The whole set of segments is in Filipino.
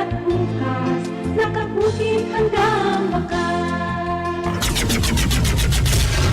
at bukas, nakabutin hanggang wakas.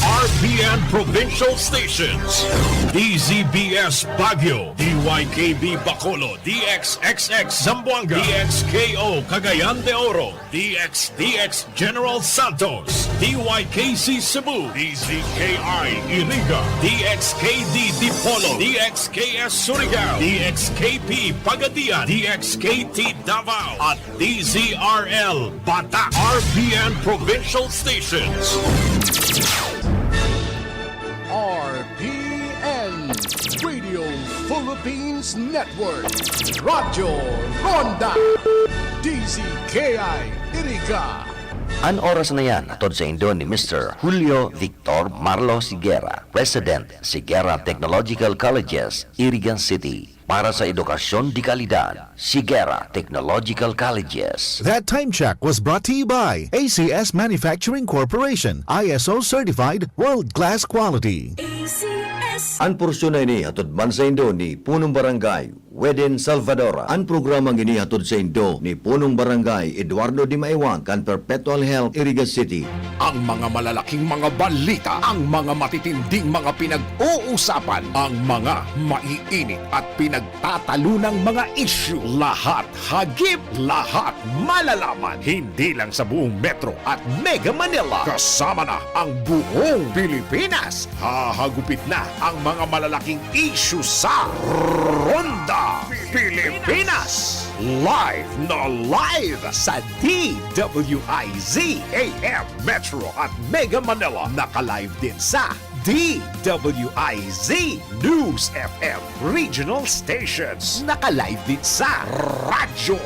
RPN Provincial Stations, DZBS Baguio, DYKB Bacolod, DXXX Zamboanga, DXKO Cagayan de Oro, DXDX General Santos, DYKC Cebu, DZKI Iriga, DXKD Dipolo, DXKS Surigao, DXKP Pagadian, DXKT Davao, at DZRL Bata. RPN Provincial Stations. RPN Radio Philippines Network, Radyo Ronda, DZKI Iriga. An oras na yan atod sa Indo ni Mr. Julio Victor Marlo Sigera, President Sigera Technological Colleges, Iriga City. Para sa edukasyon di kalidad, Sigera Technological Colleges. That time check was brought to you by ACS Manufacturing Corporation, ISO certified, world-class quality. Ang porsyon na ini hatod man sa Indo ni Punong Barangay Weden Salvadora. Ang programang ini hatod sa Indo ni Punong Barangay Eduardo Di Maiwang kan Perpetual Health Iriga City. Ang mga malalaking mga balita, ang mga matitinding mga pinag-uusapan, ang mga maiinit at pinagtatalunang mga issue. Lahat hagip, lahat malalaman. Hindi lang sa buong Metro at Mega Manila. Kasama na ang buong Pilipinas. Hahagupit na ang mga malalaking issue sa Ronda Pilipinas. Live na live sa DWIZ AM Metro at Mega Manila. Naka-live din sa DWIZ News FM Regional Stations. Naka-live din sa Radyo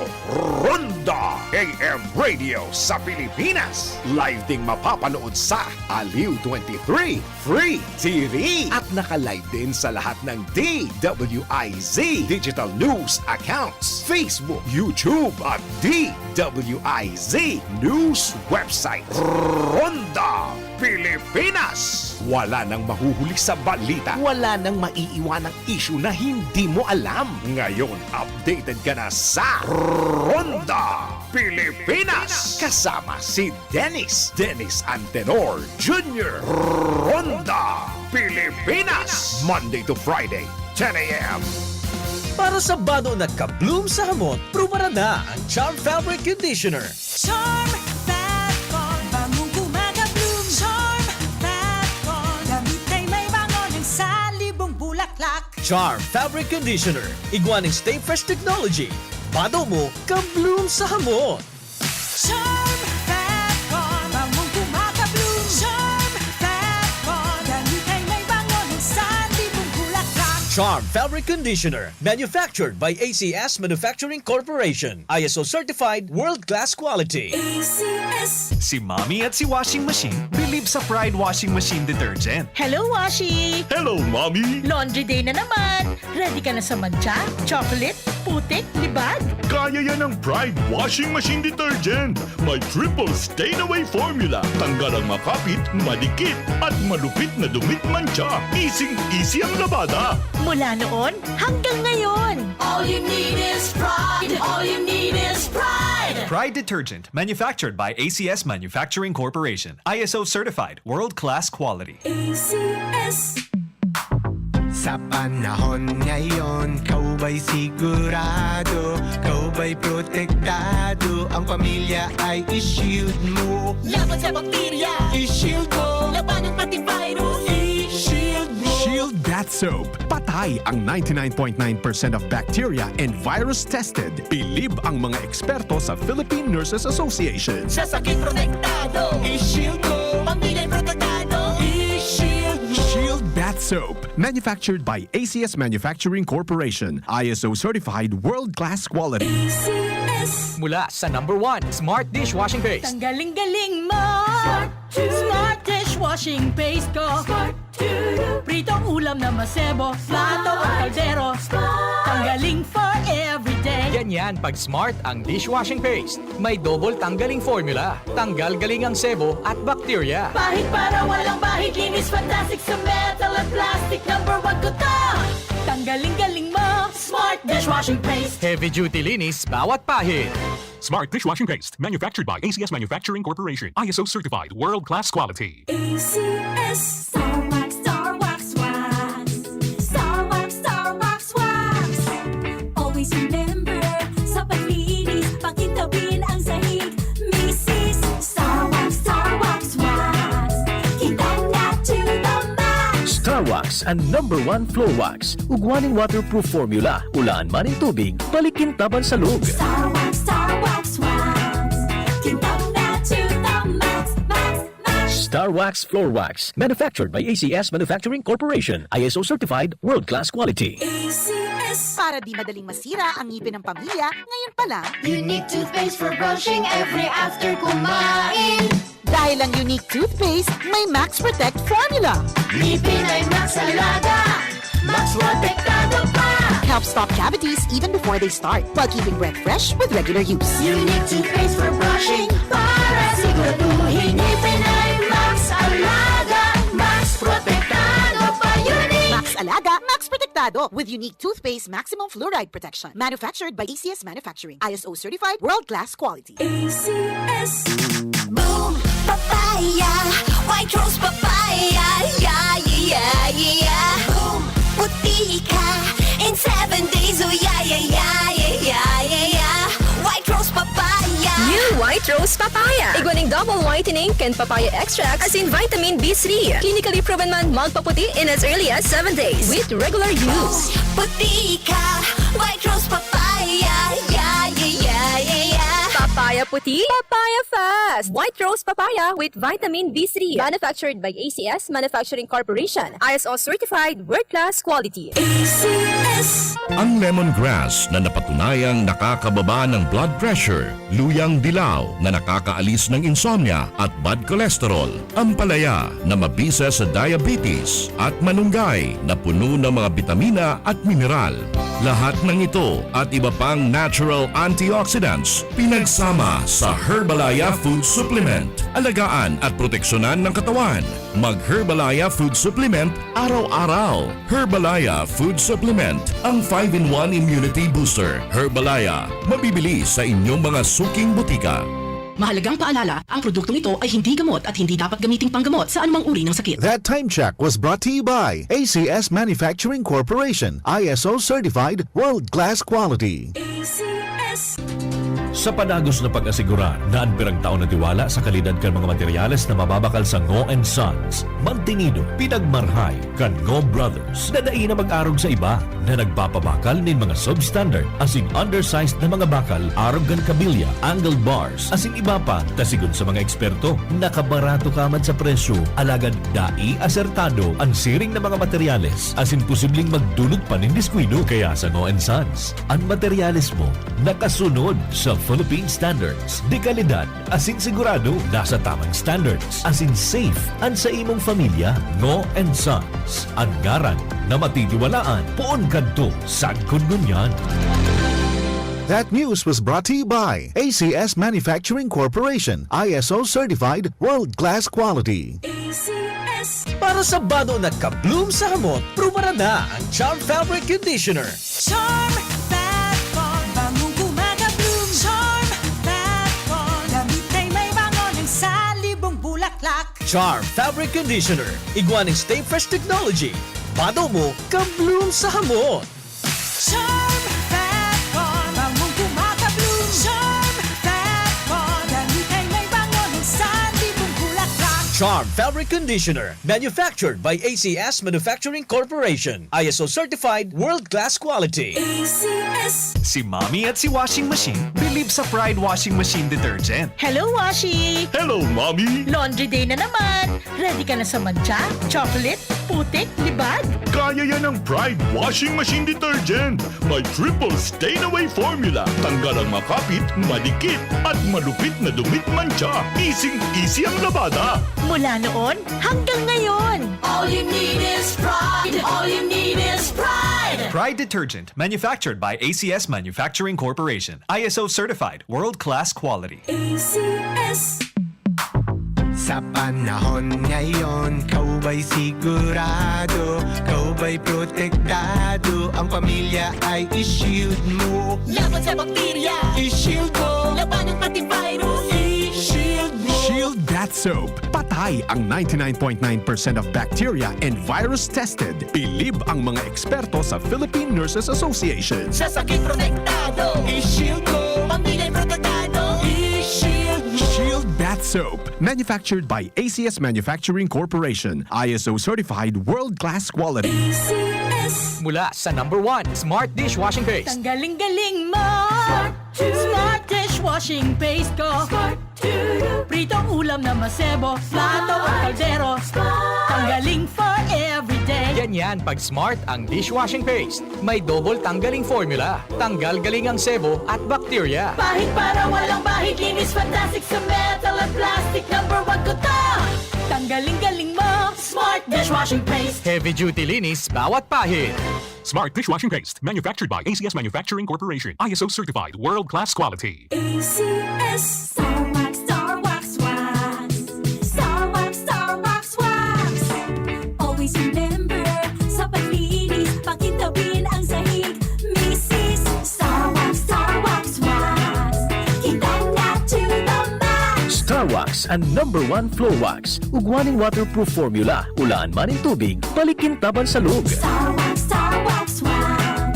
Ronda AM Radio sa Pilipinas. Live ding mapapanood sa Aliw 23 Free TV. At naka-live din sa lahat ng DWIZ Digital News accounts, Facebook, YouTube at DWIZ News website. Ronda Pilipinas. Wala nang mahuhuli sa balita. Wala nang maiiwanang issue na hindi mo alam. Ngayon, updated ka na sa Ronda Pilipinas. Kasama si Dennis Antenor Jr. Ronda Pilipinas. Monday to Friday, 10 a.m. Para sa bado na kabloom sa hamon, prumara na ang Charm Fabric Conditioner. Charm Fat-Con, bangong kumaka-bloom. Charm Fat-Con, damit ay may bangon ng salibong bulaklak. Charm Fabric Conditioner, igwaning Stay Fresh Technology. Bado mo, kabloom sa hamon. Charm Fat-Con, bangong kumaka-bloom. Charm Fat-Con, damit ay may bangon ng salibong bulaklak. Charm Fabric Conditioner, manufactured by ACS Manufacturing Corporation. ISO certified, world-class quality. ACS. Si Mommy at si Washing Machine believe sa Pride Washing Machine Detergent. Hello, Washi! Hello, Mommy! Laundry day na naman! Ready ka na sa mancha, chocolate, putik, libag? Kaya yan ang Pride Washing Machine Detergent. May triple stain-away formula. Tanggal ang makapit, madikit, at malupit na dumit mancha. Easy ang labada. Mula noon hanggang ngayon. All you need is pride. All you need is pride. Pride Detergent, manufactured by ACS Manufacturing Corporation. ISO certified, world-class quality. ACS. Sa panahon ngayon, kau ba'y sigurado? Kau ba'y protektado? Ang pamilya ay i-shield mo. Laban sa bakterya. I-shield mo. Laban ng pati virus. I-shield mo. Shield That Soap. Patay ang 99.9% of bacteria and virus tested. Believe ang mga eksperto sa Philippine Nurses Association. Sa sakit protektado. I-shield mo. Pamilya'y protektado. I-shield mo. Shield Bath Soap. Manufactured by ACS Manufacturing Corporation. ISO certified world-class quality. ACS. Mula sa #1 Smart Dishwashing Paste. Ang galing-galing mo! Smart dishwashing paste ko. Pritong ulam na masebo, plato o kaldero. Tanggaling for everyday. Ganyan pag Smart ang dishwashing paste. May double tanggaling formula. Tanggal galing ang sebo at bakterya. Bahid para walang bahid. Linis fantastic sa metal at plastic. #1 ko to. Tanggaling-galing mo. Smart dishwashing paste. Heavy duty linis bawat pahid. Smart dishwashing paste. Manufactured by ACS Manufacturing Corporation. ISO certified. World-class quality. ACS Star Wax, Star Wax Wax. Star Wax, Star Wax Wax. Always remember, sa paglinis, pakintabin ang sahig. Mrs. Star Wax, Star Wax Wax. Kitang na to the max. Star Wax ang #1 floor wax. Ugwaning waterproof formula. Ulaan man ang tubig, balikin taban sa loob. Star Wax, Star Wax Wax. Kitang na to the max, max, max. Star Wax Floor Wax. Manufactured by ACS Manufacturing Corporation. ISO certified. World-class quality. ACS. Para di madaling masira ang ngipin ng pamilya, ngayon pa lang, Unique toothpaste for brushing every after kumain. dahil ang unique toothpaste, may Max Protect formula. Ngipin ay Max Alaga, Max Protektado pa. Helps stop cavities even before they start, while keeping breath fresh with regular use. Unique toothpaste for brushing para siguraduhin ngipin ay Max Alaga, Max Protektado pa. Unique. Max Alaga, Max Protectado with unique toothpaste maximum fluoride protection. Manufactured by ACS Manufacturing. ISO certified world-class quality. ACS. Boom, papaya, white rose papaya, yeah, yeah, yeah. Boom, puti ka in 7 days, oh yeah, yeah, yeah, yeah, yeah, yeah. White rose papaya. New White Rose Papaya. Iguaning double whitening and papaya extract as in vitamin B3. Clinically proven man magpaputi in as early as 7 days with regular use. Puti ka, white rose papaya, yeah, yeah, yeah, yeah, yeah. Papaya puti, papaya fast. White Rose Papaya with vitamin B3. Manufactured by ACS Manufacturing Corporation. ISO certified world-class quality. ACS. Ang lemongrass na napatunayang nakakababa ng blood pressure, luyang dilaw na nakakaalis ng insomnia at bad cholesterol, ampalaya na mabisa sa diabetes, at manunggay na puno ng mga bitamina at mineral. Lahat ng ito at iba pang natural antioxidants pinagsama sa Herbalaya Food Supplement. Alagaan at proteksyonan ng katawan. Mag-Herbalaya Food Supplement araw-araw. Herbalaya Food Supplement, ang 5-in-1 immunity booster. Herbalaya, mabibili sa inyong mga suking butika. Mahalagang paalala, ang produktong ito ay hindi gamot at hindi dapat gamiting panggamot sa anumang uri ng sakit. That time check was brought to you by ACS Manufacturing Corporation. ISO certified world-class quality. ACS. Sa panagos na pag-asigura na ang pirang taon na tiwala sa kalidad kan mga materyales na mababakal sa Ngo & Sons, mantinido, pinagmarhay kan Ngo Brothers na daí na mag-arog sa iba na nagpapabakal nin mga substandard asing undersized na mga bakal arog gan kabilya, angled bars, asing iba pa tasigon sa mga eksperto. Nakabarato kaman sa presyo, alagad dai asertado ang siring na mga materyales asin posibleng magdulog pa nin diskwido. Kaya sa Ngo & Sons, ang materyales mo nakasunod sa Philippine standards. Di kalidad, asin sigurado, nasa tamang standards. Asin safe, ang sa imong familia, Ngo & Sons. Ang garan na matitiwalaan, poon kadto, sad kundunyan. That news was brought to you by ACS Manufacturing Corporation. ISO certified world-class quality. ACS. Para sa bado na kabloom sa hamot, pruba na ang Charm Fabric Conditioner. Charm Fat Ball, bangong gumagabloom. Charm Fat Ball, damit ay may bango ng salibong bulaklak. Charm Fabric Conditioner. Iguaning Stay Fresh Technology. Bado mo, kabloom sa hamot. Charm Fat Ball, bangong gumagabloom. Charm Fat Ball, damit ay may bango ng salibong bulaklak. Charm Fabric Conditioner. Manufactured by ACS Manufacturing Corporation. ISO certified world-class quality. ACS. Si Mommy at si Washing Machine believe sa Pride Washing Machine Detergent. Hello, Washi! Hello, Mommy! Laundry day na naman! Ready ka na sa mancha, chocolate, putik, libag? Kaya yan ang Pride Washing Machine Detergent. May triple stain-away formula. Tanggal ang makapit, madikit, at malupit na dumit mancha. Easy ang labada. Mula noon hanggang ngayon! All you need is pride. All you need is pride. Pride Detergent, manufactured by ACS Manufacturing Corporation. ISO certified, world-class quality. ACS. Sa panahon ngayon, kau ba'y sigurado? Kau ba'y protektado? Ang pamilya ay i-shield mo. Laban sa bakterya. I-shield mo. Laban Bath Soap. Patay ang 99.9% of bacteria and virus tested. Bilib ang mga eksperto sa Philippine Nurses Association. Sa sakit protektado, i-shield ko. Pamilya'y protektado, i-shield mo. Shield Bath Soap. Manufactured by ACS Manufacturing Corporation. ISO certified world-class quality. ACS. Mula sa number 1, Smart Dishwashing Paste. Tanggaling-galing mo. Smart dishwashing paste ko. Pritong ulam na masebo, plato o kaldero. Tanggaling for everyday. Ganyan pag Smart ang dishwashing paste. May double tanggaling formula. Tanggal galing ang sebo at bakterya. Bahid para walang bahid, linis fantastic sa metal at plastic. Number 1 ko to. Tanggaling-galing mo. Smart dishwashing paste. Heavy duty linis bawat pahid. Smart Dishwashing Paste, manufactured by ACS Manufacturing Corporation. ISO certified, world-class quality. ACS. Star Wax, Star Wax, Wax. Star Wax, Star Wax, Wax. Always remember, sa paglinis, pakintabin ang sahig. Mrs. Star Wax, Star Wax, Wax. Kitang na to the max. Star Wax ang number 1 floor wax. Ugwaning waterproof formula. Ulaan man in tubig, balikin taban sa loob. Star Wax, Star Wax, Wax.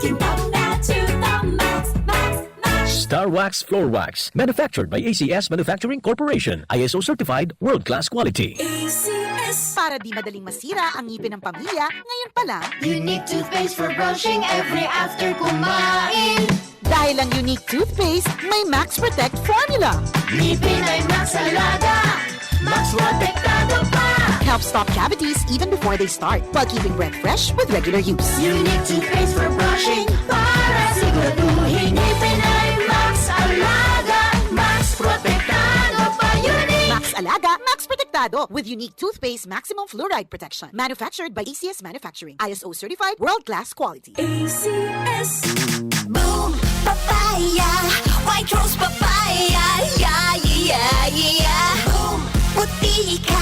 Kitang na to the max, max, max. Star Wax Floor Wax. Manufactured by ACS Manufacturing Corporation. ISO certified, world-class quality. ACS. Para di madaling masira ang ngipin ng pamilya, ngayon pa lang, Unique toothpaste for brushing every after kumain. dahil ang unique toothpaste, may Max Protect formula. Ngipin ay Max Alaga, Max Protektado pa. Helps stop cavities even before they start, while keeping breath fresh with regular use. Unique toothpaste for brushing para siguraduhin ngipin ay Max Alaga, Max Protektado pa. Unique. Max Alaga, Max Protectado with unique toothpaste maximum fluoride protection. Manufactured by ACS Manufacturing. ISO certified, world-class quality. ACS. Boom, papaya, white rose papaya, yeah, yeah, yeah. Boom, puti ka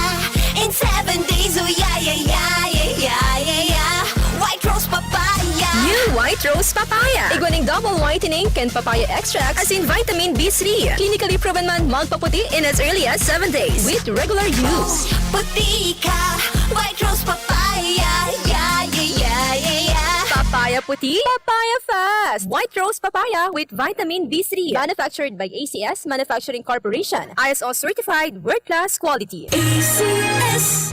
in 7 days, oh yeah, yeah, yeah, yeah, yeah, yeah. White rose papaya. New White Rose Papaya. Iguaning double whitening and papaya extract as in vitamin B3. Clinically proven man magpaputi in as early as 7 days with regular use. Puti ka, white rose papaya, yeah, yeah, yeah, yeah, yeah. Papaya puti, papaya fast. White Rose Papaya with vitamin B3. Manufactured by ACS Manufacturing Corporation. ISO certified, world-class quality. ACS.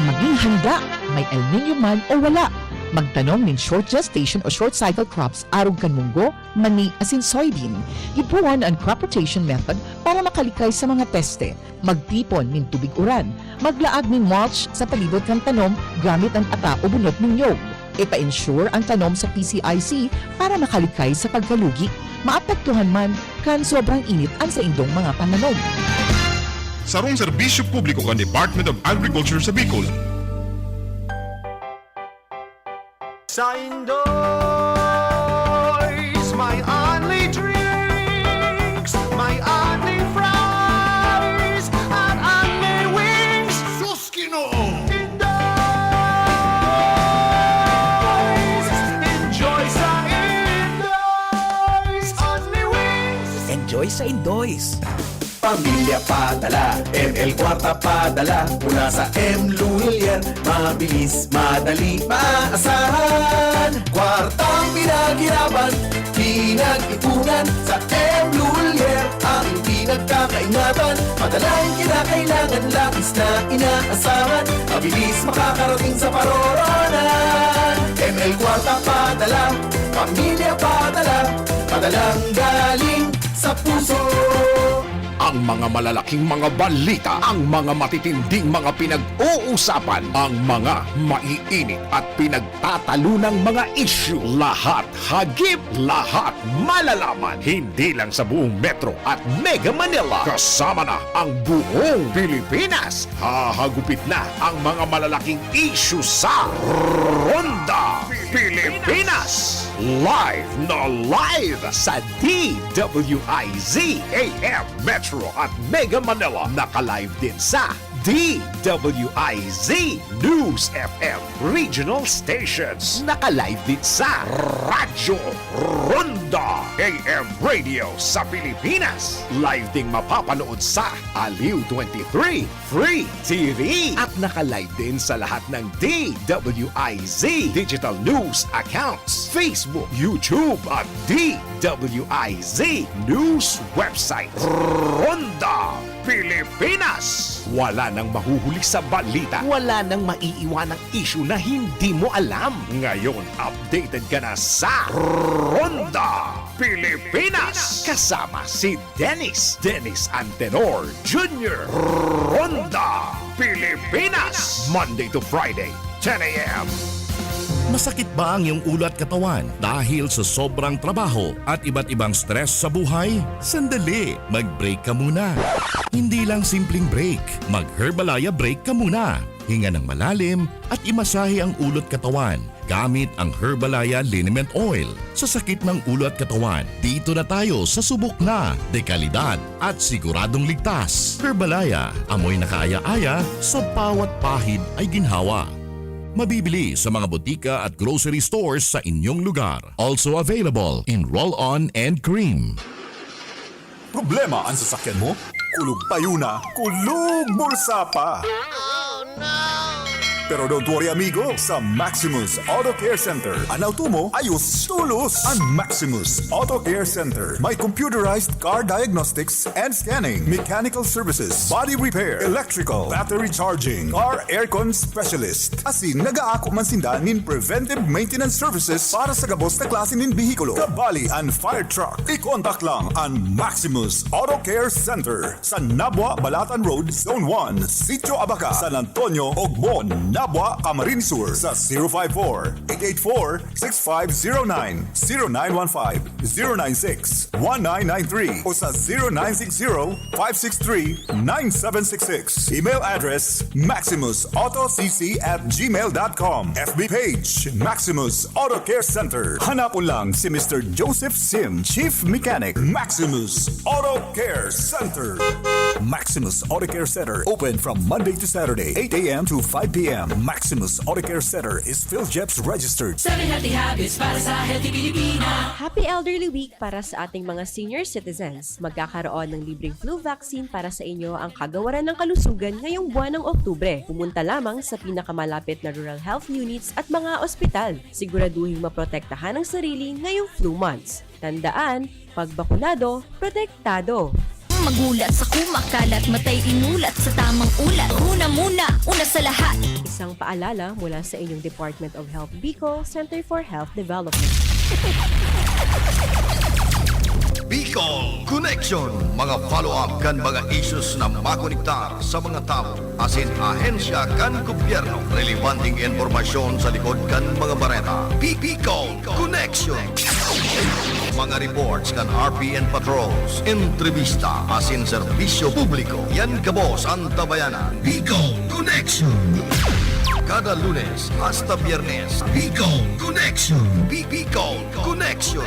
Maging handa, may El Nino man o wala. Magtanong nin short gestation o short cycle crops arog kan munggo, mani asin soybean. Ipuan ang crop rotation method para makalikay sa mga teste. Magtipon nin tubig uran. Maglaag nin mulch sa palibot kan tanom gamit ang ata o bunot nin nyog. Ipa-ensure ang tanom sa PCIC para makalikay sa pagkalugi. Maapektuhan man kan sobrang init ang sa indong mga pananom. Sarong serbisyo publiko kan Department of Agriculture sa Bicol. Sa Indoys, my only drinks, my only fries, at only wings. Suskino! Indoys, enjoy sa Indoys, only wings. Enjoy sa Indoys. Pamilya padala, ML Kwarta padala. Mula sa M. Lulier, mabilis, madali, maaasahan. Kwartang pinaghirapan, pinag-ipunan. Sa M. Lulier, ang pinagkakaingatan. Padalang kinakailangan, lapis na inaasahan. Mabilis makakarating sa paroronan. ML Kwarta padala, pamilya padala. Padalang galing sa puso. Ang mga malalaking mga balita, ang mga matitinding mga pinag-uusapan, ang mga maiinit at pinagtatalunang mga issue. Lahat hagip, lahat malalaman. Hindi lang sa buong Metro at Mega Manila. Kasama na ang buong Pilipinas. Hahagupit na ang mga malalaking issue sa Ronda Pilipinas. Live na live sa DWIZ AM Metro at Mega Manila. Naka-live din sa DWIZ News FM Regional Stations. Naka-live din sa Radyo Ronda Ronda AM Radio sa Pilipinas. Live ding mapapanood sa Aliw 23 Free TV at naka-live din sa lahat ng DWIZ Digital News accounts, Facebook, YouTube at DWIZ News website. Ronda Pilipinas! Wala nang mahuhuli sa balita. Wala nang maiiwanang issue na hindi mo alam. Ngayon, updated ka na sa Ronda Pilipinas! Kasama si Dennis Antenor Jr. Ronda Pilipinas! Monday to Friday, 10 a.m. Masakit ba ang iyong ulo at katawan dahil sa sobrang trabaho at iba't ibang stress sa buhay? Sandali, mag-break ka muna. Hindi lang simpleng break, mag-Herbalaya break ka muna. Hinga ng malalim at imasahe ang ulo at katawan gamit ang Herbalaya Liniment Oil. Sa sakit ng ulo at katawan, dito na tayo sa subok na, dekalidad at siguradong ligtas. Herbalaya, amoy na kaaya-aya, sa bawat pahid ay ginhawa. Mabibili sa mga butika at grocery stores sa inyong lugar. Also available in roll-on and cream. Problema ang sasakyan mo? Kulog tayo na, kulog bulsa pa! Pero don't worry amigo, sa Maximus Auto Care Center, ang auto mo ayos tulos. Ang Maximus Auto Care Center may computerized car diagnostics and scanning, mechanical services, body repair, electrical, battery charging, car aircon specialist. Asin nag-aako man sinda nin preventive maintenance services para sa gabos na klase nin bihikulo, kabali and fire truck. I-contact lang ang Maximus Auto Care Center sa Nabwa Balatan Road, Zone 1, Sitio Abaca, San Antonio, Ogbon, Nabwa, Camarines Sur sa 054-884-6509, 0915-096-1993 o sa 0960-563-9766. Email address maximusautocc@gmail.com. FB page Maximus Auto Care Center. Hanapon lang si Mr. Joseph Sim, Chief Mechanic, Maximus Auto Care Center. Maximus Auto Care Center open from Monday to Saturday, 8 a.m. to 5 p.m. Maximus Auto Care Center is PhilJeps registered. 7 healthy habits para sa healthy Pilipina. Happy Elderly Week para sa ating mga senior citizens. Magkakaroon ng libreng flu vaccine para sa inyo ang kagawaran ng kalusugan ngayong buwan ng Oktubre. Pumunta lamang sa pinakamalapit na rural health units at mga ospital. Siguraduhin maprotektahan ang sarili ngayong flu months. Tandaan, pag bakunado, protektado. Magulat sa kumakalat, matay inulat sa tamang ulat. Una muna, una sa lahat. Isang paalala mula sa inyong Department of Health Bicol, Center for Health Development. Bicol Connection, mga follow-up kan mga issues na makonektar sa mga tao, asin ahensya kan gobyerno, relevanteng informasyon sa likod kan mga bareta. Bicol Connection. Mga reports kan RPN patrols, entrevista, asin serbisyo publiko. Yan kabos ang tabayanan. Bicol Connection. Kada Lunes hasta Biyernes, Bicol Connection. Bicol Connection.